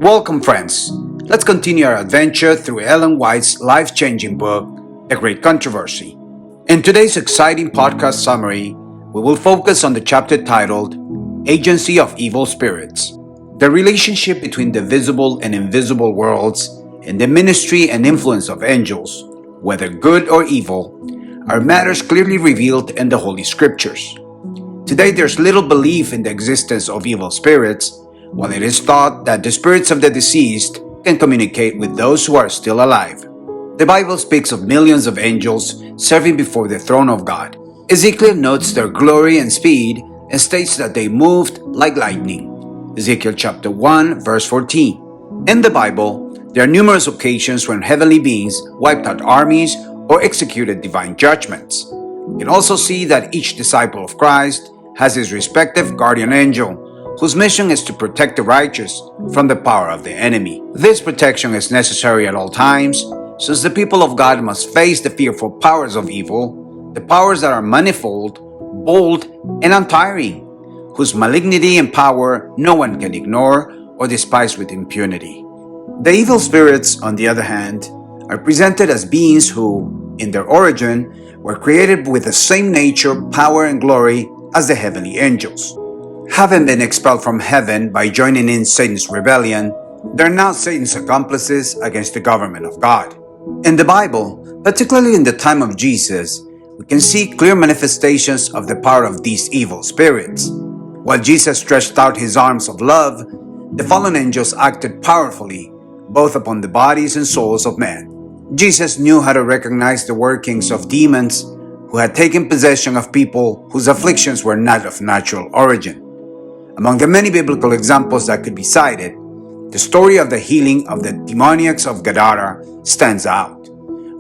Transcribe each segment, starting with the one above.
Welcome, friends. Let's continue our adventure through Ellen White's life-changing book, The Great Controversy. In today's exciting podcast summary, we will focus on the chapter titled Agency of Evil Spirits. The relationship between the visible and invisible worlds and the ministry and influence of angels, whether good or evil, are matters clearly revealed in the Holy Scriptures. Today, there's little belief in the existence of evil spirits, while it is thought that the spirits of the deceased can communicate with those who are still alive. The Bible speaks of millions of angels serving before the throne of God. Ezekiel notes their glory and speed and states that they moved like lightning. Ezekiel chapter 1, verse 14. In the Bible, there are numerous occasions when heavenly beings wiped out armies or executed divine judgments. We can also see that each disciple of Christ has his respective guardian angel, whose mission is to protect the righteous from the power of the enemy. This protection is necessary at all times, since the people of God must face the fearful powers of evil, the powers that are manifold, bold, and untiring, whose malignity and power no one can ignore or despise with impunity. The evil spirits, on the other hand, are presented as beings who, in their origin, were created with the same nature, power, and glory as the heavenly angels. Having been expelled from heaven by joining in Satan's rebellion, they are now Satan's accomplices against the government of God. In the Bible, particularly in the time of Jesus, we can see clear manifestations of the power of these evil spirits. While Jesus stretched out his arms of love, the fallen angels acted powerfully, both upon the bodies and souls of men. Jesus knew how to recognize the workings of demons who had taken possession of people whose afflictions were not of natural origin. Among the many biblical examples that could be cited, the story of the healing of the demoniacs of Gadara stands out,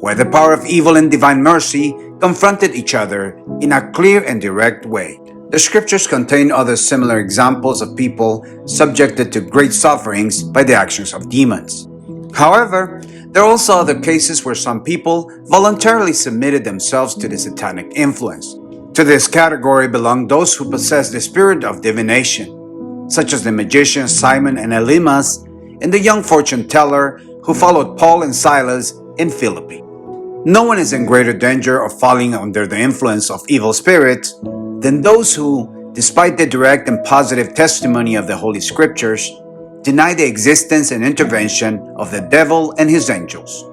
where the power of evil and divine mercy confronted each other in a clear and direct way. The scriptures contain other similar examples of people subjected to great sufferings by the actions of demons. However, there are also other cases where some people voluntarily submitted themselves to the satanic influence. To this category belong those who possess the spirit of divination, such as the magicians Simon and Elymas and the young fortune teller who followed Paul and Silas in Philippi. No one is in greater danger of falling under the influence of evil spirits than those who, despite the direct and positive testimony of the Holy Scriptures, deny the existence and intervention of the devil and his angels.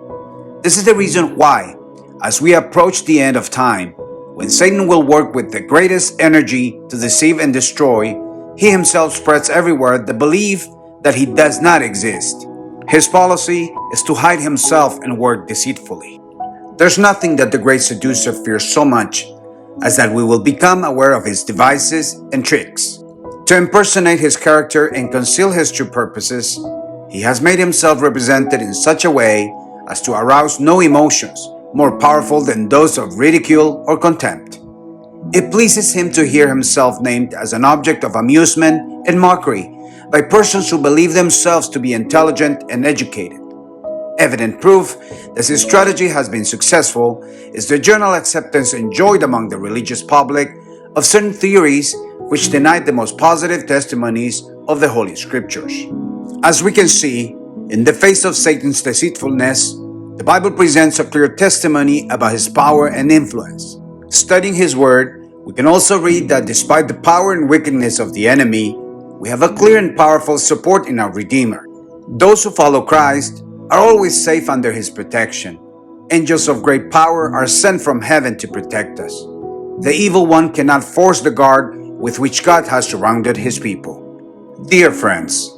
This is the reason why, as we approach the end of time, when Satan will work with the greatest energy to deceive and destroy, he himself spreads everywhere the belief that he does not exist. His policy is to hide himself and work deceitfully. There's nothing that the great seducer fears so much as that we will become aware of his devices and tricks. To impersonate his character and conceal his true purposes, he has made himself represented in such a way as to arouse no emotions more powerful than those of ridicule or contempt. It pleases him to hear himself named as an object of amusement and mockery by persons who believe themselves to be intelligent and educated. Evident proof that his strategy has been successful is the general acceptance enjoyed among the religious public of certain theories which denied the most positive testimonies of the Holy Scriptures. As we can see, in the face of Satan's deceitfulness, the Bible presents a clear testimony about his power and influence. Studying his word, we can also read that despite the power and wickedness of the enemy, we have a clear and powerful support in our Redeemer. Those who follow Christ are always safe under his protection. Angels of great power are sent from heaven to protect us. The evil one cannot force the guard with which God has surrounded his people. Dear friends,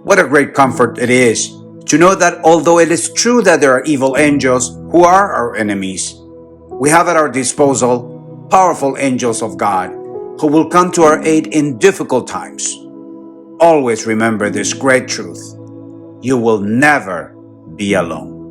what a great comfort it is to know that although it is true that there are evil angels who are our enemies, we have at our disposal powerful angels of God who will come to our aid in difficult times. Always remember this great truth: you will never be alone.